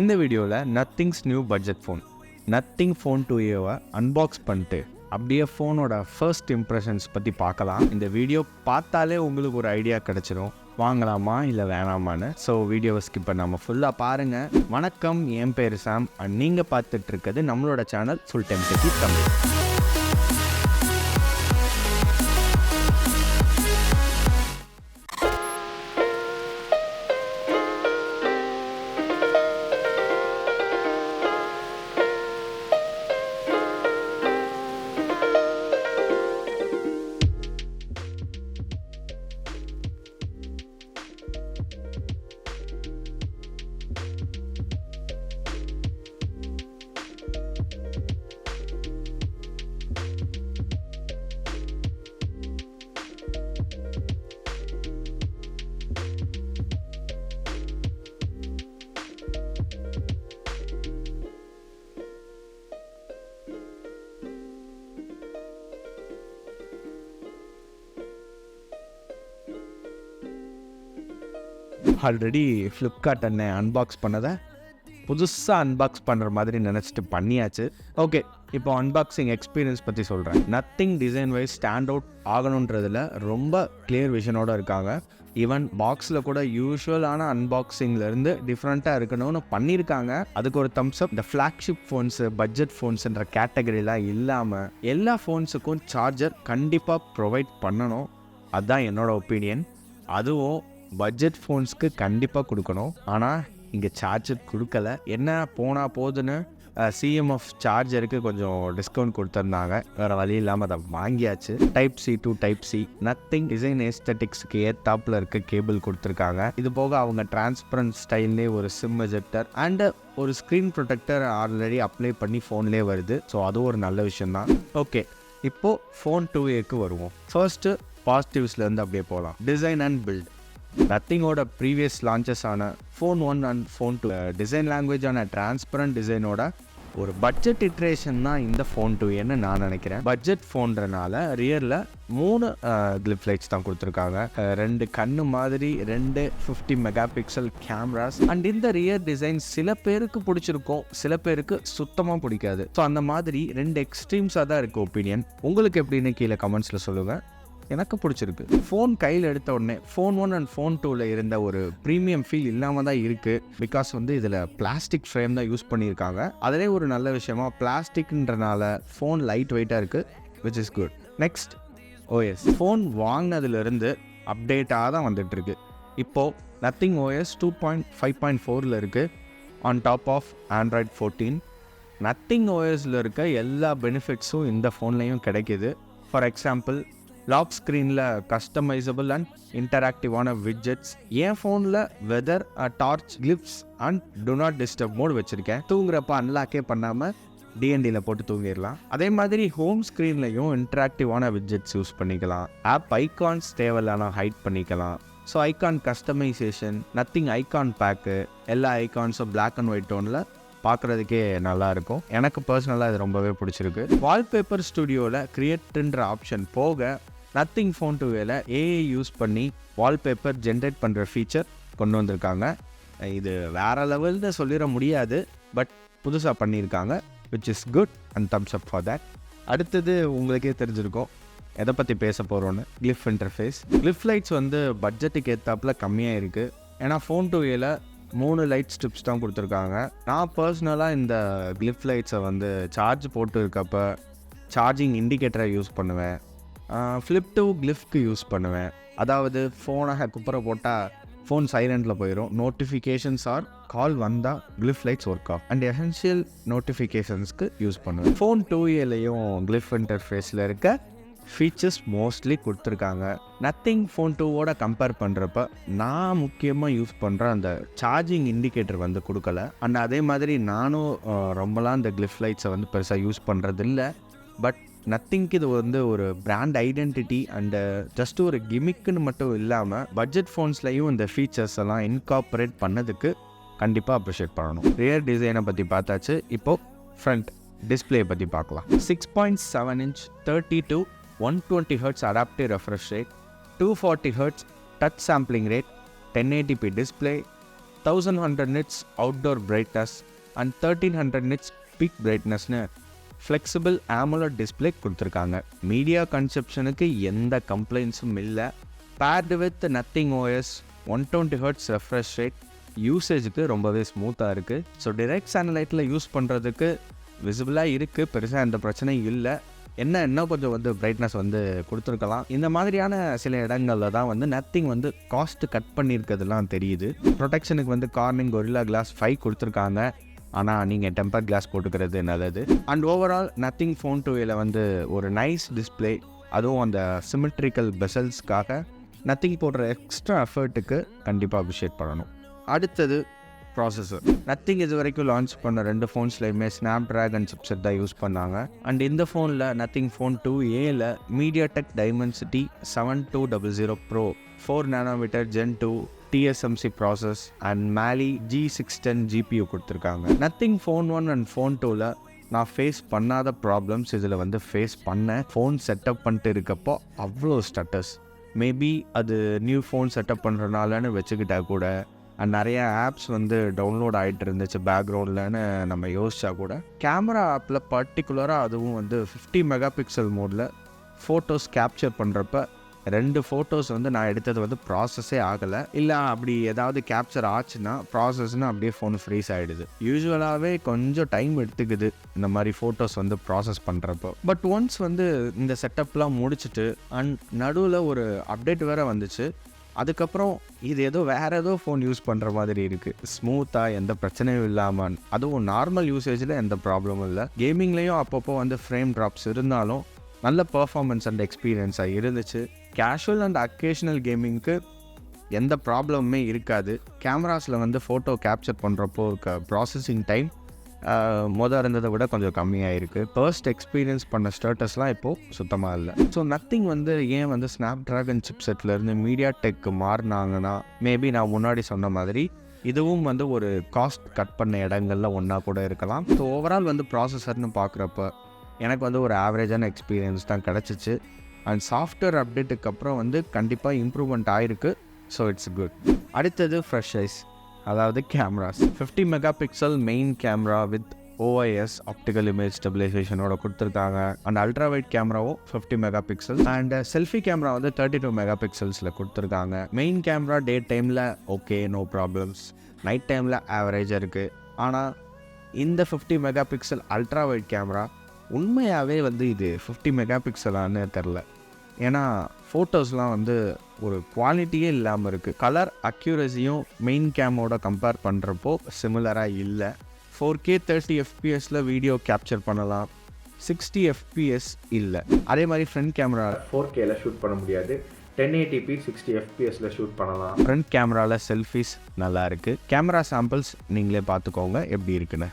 இந்த வீடியோவில் Nothing's new budget phone Nothing phone 2Aவை அன்பாக்ஸ் பண்ணிட்டு அப்படியே ஃபோனோட ஃபர்ஸ்ட் இம்ப்ரெஷன்ஸ் பற்றி பார்க்கலாம். இந்த வீடியோ பார்த்தாலே உங்களுக்கு ஒரு ஐடியா கிடச்சிடும் வாங்கலாமா இல்லை வேணாமான்னு. ஸோ வீடியோவை ஸ்கிப் பண்ணாமல் ஃபுல்லாக பாருங்கள். வணக்கம், என் பேர் சாம் அண்ட் நீங்கள் பார்த்துட்ருக்கிறது நம்மளோட channel full time techie Tamil. Already Flipkart அண்ணன் அன்பாக்ஸ் பண்ணதை புதுசாக அன்பாக்ஸ் பண்ணுற மாதிரி நினச்சிட்டு பண்ணியாச்சு. ஓகே, இப்போ அன்பாக்சிங் எக்ஸ்பீரியன்ஸ் பற்றி சொல்கிறேன். Nothing design wise stand out ஆகணுன்றதில் ரொம்ப கிளியர் விஷனோடு இருக்காங்க. ஈவன் பாக்ஸில் கூட யூஸ்வலான அன்பாக்சிங்லேருந்து டிஃப்ரெண்ட்டாக இருக்கணும்னு பண்ணியிருக்காங்க. அதுக்கு ஒரு தம்ஸ் அப். இந்த ஃப்ளாக்ஷிப் ஃபோன்ஸு, பட்ஜெட் ஃபோன்ஸுன்ற கேட்டகரிலாம் இல்லாமல் எல்லா ஃபோன்ஸுக்கும் சார்ஜர் கண்டிப்பாக ப்ரொவைட் பண்ணணும். அதுதான் என்னோட ஒப்பீனியன். அதுவும் பட்ஜெட் ஃபோன்ஸ்க்கு கண்டிப்பாக கொடுக்கணும். ஆனால் இங்கே சார்ஜர் கொடுக்கல. என்ன போனால் போதுன்னு சிஎம்எஃப் சார்ஜருக்கு கொஞ்சம் டிஸ்கவுண்ட் கொடுத்துருந்தாங்க. வேறு வழி இல்லாமல் அதை வாங்கியாச்சு. Type C to type C. Nothing design எஸ்தட்டிக்ஸுக்கு ஏத்தாப்பில் இருக்க கேபிள் கொடுத்துருக்காங்க. இது போக அவங்க டிரான்ஸ்பரண்ட் ஸ்டைல்லே ஒரு சிம் எஜெக்டர் அண்டு ஒரு ஸ்க்ரீன் ப்ரொடெக்டர் ஆல்ரெடி அப்ளை பண்ணி ஃபோன்லேயே வருது. ஸோ அதுவும் ஒரு நல்ல விஷயந்தான். ஓகே, இப்போது ஃபோன் 2Aக்கு வருவோம். ஃபர்ஸ்ட்டு பாசிட்டிவ்ஸ்லேருந்து அப்படியே போகலாம். Design and build. நத்திங்கோட ப்ரீவியஸ் லான்ச்சஸ் ஆன ஃபோன் 1 அண்ட் ஃபோன் 2 டிசைன் லாங்குவேஜான டிரான்ஸ்பரண்ட் டிசைனோட ஒரு பட்ஜெட் இட்ரேஷன் தான் இந்த ஃபோன் 2Aன்னு நான் நினைக்கிறேன். பட்ஜெட் ஃபோன்றனால ரியரில் 3 கிளிப் லைட்ஸ் தான் கொடுத்துருக்காங்க. 2 கண்ணு மாதிரி 2 50 மெகா பிக்சல் கேமராஸ். அண்ட் இந்த ரியர் டிசைன் சில பேருக்கு பிடிச்சிருக்கும், சில பேருக்கு சுத்தமாக பிடிக்காது. ஸோ அந்த மாதிரி 2 எக்ஸ்ட்ரீம்ஸாக தான் இருக்குது ஒப்பீனியன். உங்களுக்கு எப்படின்னு கீழே கமெண்ட்ஸில் சொல்லுங்கள். எனக்கு பிடிச்சிருக்கு. ஃபோன் கையில் எடுத்த உடனே ஃபோன் 1 அண்ட் ஃபோன் 2ல் இருந்த ஒரு ப்ரீமியம் ஃபீல் இல்லாமல் தான் இருக்குது. பிகாஸ் இதில் பிளாஸ்டிக் ஃப்ரேம் தான் யூஸ் பண்ணியிருக்காங்க. அதிலே ஒரு நல்ல விஷயமா பிளாஸ்டிக்ன்றனால ஃபோன் லைட் வெயிட்டாக இருக்குது, which is good. Next OS. Phone வாங்கினதுலேருந்து அப்டேட்டாக தான் வந்துட்டுருக்கு. இப்போது நத்திங் OS 2.5.4 இருக்குது on top of Android 14. Nothing OSல இருக்க எல்லா பெனிஃபிட்ஸும் இந்த ஃபோன்லேயும் கிடைக்கிது. ஃபார் எக்ஸாம்பிள், லாக் ஸ்க்ரீனில் கஸ்டமைசபிள் அண்ட் இன்டராக்டிவான விட்ஜெட்ஸ். என் ஃபோனில் weather, torch, glyphs and do not disturb mode வச்சுருக்கேன். தூங்குறப்ப அன்லாக்கே பண்ணாமல் டிஎன்டியில் போட்டு தூங்கிடலாம். அதே மாதிரி ஹோம் ஸ்க்ரீன்லையும் இன்டராக்டிவான விட்ஜெட்ஸ் யூஸ் பண்ணிக்கலாம். ஆப் ஐகான்ஸ் தேவையில்லாமல் ஹைட் பண்ணிக்கலாம். So icon customization, nothing icon pack, எல்லா ஐகான்ஸும் பிளாக் அண்ட் ஒயிட் டோனில் பார்க்குறதுக்கே நல்லாயிருக்கும். எனக்கு பர்சனலாக இது ரொம்பவே பிடிச்சிருக்கு. வால்பேப்பர் ஸ்டுடியோவில் கிரியேட்ன்ற ஆப்ஷன் போக நத்திங் ஃபோன் 2Aல AI யூஸ் பண்ணி வால்பேப்பர் ஜென்ரேட் பண்ணுற ஃபீச்சர் கொண்டு வந்திருக்காங்க. இது வேறு லெவல்னு சொல்லிட முடியாது, பட் புதுசாக பண்ணியிருக்காங்க, which is good and Thums up for that. அடுத்தது உங்களுக்கே தெரிஞ்சிருக்கும் எதை பற்றி பேச போகிறோன்னு. Cliff interface. கிளிஃப் லைட்ஸ் பட்ஜெட்டுக்கு ஏற்றாப்பில் கம்மியாக இருக்குது. ஏன்னா ஃபோன் 2Aல 3 லைட் ஸ்ட்ரிப்ஸ் தான் கொடுத்துருக்காங்க. நான் பர்சனலாக இந்த கிளிஃப் லைட்ஸை சார்ஜ் போட்டு இருக்கப்போ சார்ஜிங் இண்டிகேட்டரை யூஸ் பண்ணுவேன். ஃப்ளிப் டு கிளிஃப்க்கு யூஸ் பண்ணுவேன். அதாவது ஃபோனை குப்புற போட்டால் ஃபோன் சைலண்டில் போயிடும். நோட்டிஃபிகேஷன்ஸ் ஆர் கால் வந்தால் glyph lights work off and essential நோட்டிஃபிகேஷன்ஸ்க்கு யூஸ் பண்ணுவேன். ஃபோன் 2Aலையும் கிளிஃப் இன்டர்ஃபேஸில் இருக்க ஃபீச்சர்ஸ் மோஸ்ட்லி கொடுத்துருக்காங்க. நத்திங் ஃபோன் 2ஓட கம்பேர் பண்ணுறப்ப நான் முக்கியமாக யூஸ் பண்ணுற அந்த சார்ஜிங் இண்டிகேட்டர் கொடுக்கல. அண்ட் அதே மாதிரி நானும் ரொம்பலாம் இந்த கிளிஃப் லைட்ஸை பெருசாக யூஸ் பண்ணுறதில்ல. பட் நத்திங்க்கு இது ஒரு பிராண்ட் ஐடென்டிட்டி அண்டு ஜஸ்ட் ஒரு கிமிக்குன்னு மட்டும் இல்லாமல் பட்ஜெட் ஃபோன்ஸ்லையும் இந்த ஃபீச்சர்ஸ் எல்லாம் இன்கார்பரேட் பண்ணதுக்கு கண்டிப்பாக அப்ரிஷியேட் பண்ணணும். ரியர் டிசைனை பற்றி பார்த்தாச்சு. இப்போது ஃப்ரண்ட் டிஸ்பிளே பற்றி பார்க்கலாம். 6.7 inch 32 120Hz adaptive refresh rate, 240Hz touch sampling rate, 1080p display, 1100 nits outdoor brightness and 1300 nits peak brightnessனு ஃப்ளெக்சிபிள் AMOLED டிஸ்பிளே கொடுத்துருக்காங்க. மீடியா கன்செப்ஷனுக்கு எந்த கம்ப்ளைண்ட்ஸும் இல்லை. Paired with Nothing OS, 120Hz refresh rate, யூசேஜுக்கு ரொம்பவே ஸ்மூத்தாக இருக்குது. ஸோ டிரெக்ட் சேனலைட்டில் யூஸ் பண்ணுறதுக்கு விசிபிளாக இருக்குது, பெருசாக எந்த பிரச்சனையும் இல்லை. இன்னும் கொஞ்சம் பிரைட்னஸ் கொடுத்துருக்கலாம். இந்த மாதிரியான சில இடங்களில் தான் நத்திங் காஸ்ட் கட் பண்ணியிருக்கிறதுலாம் தெரியுது. ப்ரொடெக்ஷனுக்கு கார்னிங் Gorilla Glass 5 கொடுத்துருக்காங்க. ஆனால் நீங்கள் டெம்பர் கிளாஸ் போட்டுக்கிறது நல்லது. அண்ட் ஓவரால் நத்திங் ஃபோன் 2 ஒரு நைஸ் டிஸ்பிளே, அதுவும் அந்த சிமெட்ரிக்கல் பெசல்ஸ்க்காக நத்திங் போடுற எக்ஸ்ட்ரா எஃபர்ட்டுக்கு கண்டிப்பாக அப்ரிஷியேட் பண்ணணும். அடுத்தது ப்ராசஸர். நத்திங் இது வரைக்கும் லான்ச் பண்ண 2 ஃபோன்ஸ்லையுமே Snapdragon சிப்செட் தான் யூஸ் பண்ணாங்க. அண்ட் இந்த ஃபோனில் நத்திங் ஃபோன் 2Aல MediaTek Dimensity 7200 Pro 4nm Gen 2 TSMC process and Mali G610 GPU கொடுத்துருக்காங்க. நத்திங் ஃபோன் 1 அண்ட் ஃபோன் 2ல் நான் ஃபேஸ் பண்ணாத ப்ராப்ளம்ஸ் இதில் ஃபேஸ் பண்ணேன். ஃபோன் செட்டப் பண்ணிட்டு இருக்கப்போ அவ்வளோ ஸ்டட்டர்ஸ். மேபி அது நியூ ஃபோன் செட்டப் பண்ணுறனாலன்னு வச்சுக்கிட்டா கூட, அண்ட் நிறைய ஆப்ஸ் டவுன்லோட் ஆகிட்டு இருந்துச்சு பேக்ரவுண்ட்லன்னு நம்ம யோசிச்சா கூட, கேமரா ஆப்பில் பர்டிகுலராக அதுவும் 50 மெகா பிக்சல் மோடில் ஃபோட்டோஸ் கேப்சர் பண்ணுறப்ப 2 ஃபோட்டோஸ் நான் எடுத்தது ப்ராசஸே ஆகலை. இல்லை அப்படி ஏதாவது கேப்சர் ஆச்சுன்னா ப்ராசஸ்னு அப்படியே ஃபோன் ஃப்ரீஸ் ஆகிடுது. யூஸ்வலாகவே கொஞ்சம் டைம் எடுத்துக்குது இந்த மாதிரி ஃபோட்டோஸ் ப்ராசஸ் பண்ணுறப்போ. பட் ஒன்ஸ் இந்த செட்டப்லாம் முடிச்சுட்டு அண்ட் நடுவில் ஒரு அப்டேட் வேறு வந்துச்சு. அதுக்கப்புறம் இது வேறு ஏதோ ஃபோன் யூஸ் பண்ணுற மாதிரி இருக்குது. ஸ்மூத்தாக எந்த பிரச்சனையும் இல்லாமல், அதுவும் நார்மல் யூசேஜில் எந்த ப்ராப்ளமும் இல்லை. கேமிங்லேயும் அப்பப்போ ஃப்ரேம் ட்ராப்ஸ் இருந்தாலும் நல்ல பர்ஃபார்மன்ஸ் அண்ட் எக்ஸ்பீரியன்ஸாக இருந்துச்சு. கேஷுவல் அண்ட் அக்கேஷனல் கேமிங்க்கு எந்த ப்ராப்ளமுமே இருக்காது. கேமராஸில் ஃபோட்டோ கேப்சர் பண்ணுறப்போ இருக்க ப்ராசஸிங் டைம் இருந்ததை விட கொஞ்சம் கம்மியாக இருக்குது. ஃபர்ஸ்ட் எக்ஸ்பீரியன்ஸ் பண்ண ஸ்டேட்டஸ்லாம் இப்போது சுத்தமாக இல்லை. ஸோ நத்திங் ஏன் Snapdragon சிப்செட்லேருந்து MediaTek மாறினாங்கன்னா, மேபி நான் முன்னாடி சொன்ன மாதிரி இதுவும் ஒரு காஸ்ட் கட் பண்ண இடங்களில் ஒன்றா கூட இருக்கலாம். ஸோ ஓவரால் ப்ராசஸர்னு பார்க்குறப்ப எனக்கு ஒரு ஆவரேஜான எக்ஸ்பீரியன்ஸ் தான் கிடச்சிச்சு. அண்ட் சாஃப்ட்வேர் அப்டேட்டுக்கு அப்புறம் கண்டிப்பாக இம்ப்ரூவ்மெண்ட் ஆகிருக்கு. So it's good. அடுத்தது ஃப்ரெஷ் ஐஸ், அதாவது cameras. 50 mega pixel main camera with OIS optical image ஸ்டெபிலைசேஷனோட கொடுத்துருக்காங்க. அண்ட் அல்ட்ரா வைட் கேமராவும் 50 mega pixel and selfie camera 32 mega பிக்சல்ஸில் கொடுத்துருக்காங்க. மெயின் கேமரா டே டைமில் ஓகே, நோ ப்ராப்ளம்ஸ். நைட் டைமில் ஆவரேஜாக இருக்குது. ஆனால் இந்த 50 mega pixel ultra wide camera உண்மையாகவே இது 50 மெகா பிக்சலான்னு தெரில. ஏன்னா ஃபோட்டோஸ்லாம் ஒரு குவாலிட்டியே இல்லாமல் இருக்குது. கலர் அக்யூரஸியும் மெயின் கேமோட கம்பேர் பண்ணுறப்போ சிமிலராக இல்லை. 4K 30 FPSல வீடியோ கேப்சர் பண்ணலாம், 60 FPS இல்லை. அதே மாதிரி ஃப்ரண்ட் கேமரா 4Kல ஷூட் பண்ண முடியாது, 1080p 60 FPSல ஷூட் பண்ணலாம். ஃப்ரண்ட் கேமராவில் செல்ஃபிஸ் நல்லா இருக்குது. கேமரா சாம்பிள்ஸ் நீங்களே பார்த்துக்கோங்க எப்படி இருக்குன்னு.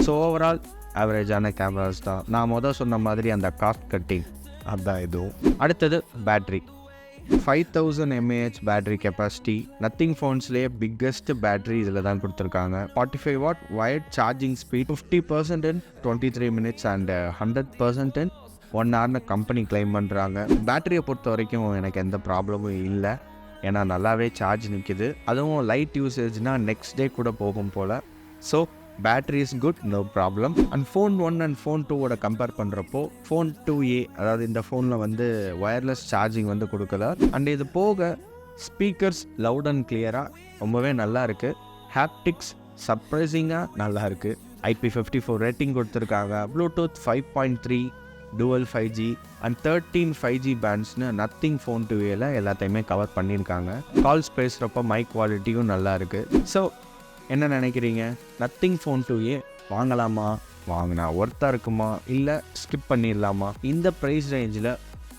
ஸோ ஓவரால் ஆவரேஜான கேமராஸ் தான். நான் சொன்ன மாதிரி அந்த காஸ்ட் கட்டிங் அதுதான் இதுவும். அடுத்தது battery. 5000 mAh battery capacity. Nothing ஃபோன்ஸ்லேயே பிக்கஸ்ட் பேட்ரி இதில் தான் கொடுத்துருக்காங்க. 45 watt wired charging speed, 50% in 23 minutes and 100% in 1 hourனு கம்பெனி கிளைம் பண்ணுறாங்க. பேட்டரியை பொறுத்த வரைக்கும் எனக்கு எந்த ப்ராப்ளமும் இல்லை. ஏன்னா நல்லாவே சார்ஜ் நிற்கிது. அதுவும் லைட் யூசேஜ்னால் நெக்ஸ்ட் டே கூட போகும் போல். So battery is good, no problem. And phone 1 and phone 2ஓட கம்பேர் பண்ணுறப்போ ஃபோன் 2A, அதாவது இந்த ஃபோனில் ஒயர்லெஸ் சார்ஜிங் கொடுக்கல. அண்ட் இது போக ஸ்பீக்கர்ஸ் லவுட் அண்ட் கிளியராக ரொம்பவே நல்லா இருக்குது. ஹாப்டிக்ஸ் சர்ப்ரைசிங்காக நல்லா இருக்குது. IP54 ரேட்டிங் கொடுத்துருக்காங்க. Bluetooth 5.3, dual 5G and 13 5G பேண்ட்ஸ்னு நத்திங் ஃபோன் 2Aல எல்லாத்தையுமே கவர் பண்ணியிருக்காங்க. கால்ஸ் பேசுகிறப்போ மைக் குவாலிட்டியும் நல்லா இருக்குது. ஸோ என்ன நினைக்கிறீங்க? நத்திங் ஃபோன் 2A வாங்கலாமா? வாங்கினா ஒர்த்தாக இருக்குமா, இல்லை ஸ்கிப் பண்ணிடலாமா? இந்த ப்ரைஸ் ரேஞ்சில்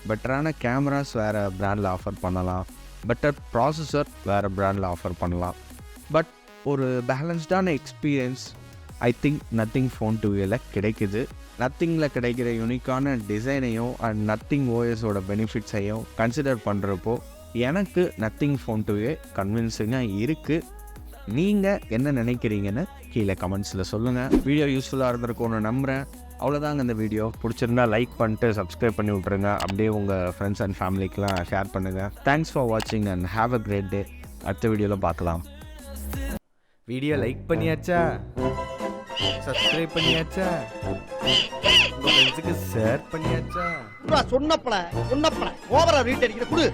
பெட்டரான கேமராஸ் வேறு ப்ராண்டில் ஆஃபர் பண்ணலாம், பெட்டர் ப்ராசஸர் வேறு ப்ராண்டில் ஆஃபர் பண்ணலாம். பட் ஒரு பேலன்ஸ்டான experience I think nothing phone 2Aல கிடைக்குது. நத்திங்கில் கிடைக்கிற யூனிக்கான டிசைனையும் அண்ட் நத்திங் OSோட பெனிஃபிட்ஸையும் கன்சிடர் பண்ணுறப்போ எனக்கு நத்திங் ஃபோன் 2A கன்வின்சிங்காக இருக்குது. நீங்கள் என்ன நினைக்கிறீங்கன்னு கீழே கமெண்ட்ஸில் சொல்லுங்கள். வீடியோ யூஸ்ஃபுல்லாக இருந்திருக்கும்னு நம்புகிறேன். அவ்வளோதாங்க இந்த வீடியோ. பிடிச்சிருந்தா லைக் பண்ணிட்டு சப்ஸ்கிரைப் பண்ணி விட்ருங்க. அப்படியே உங்கள் ஃப்ரெண்ட்ஸ் அண்ட் ஃபேமிலிக்கெலாம் ஷேர் பண்ணுங்கள். தேங்க்ஸ் ஃபார் வாட்சிங் and have a great day. அடுத்த வீடியோவில் பார்க்கலாம். வீடியோ லைக் பண்ணியாச்சா, சப்ஸ்கிரைப் பண்ணியாச்சா, உங்க ஃப்ரெண்ட்ஸுக்கு ஷேர் பண்ணியாச்சா? சொன்னப்பல ஓவரா ரீட் அடிக்கிற குடு.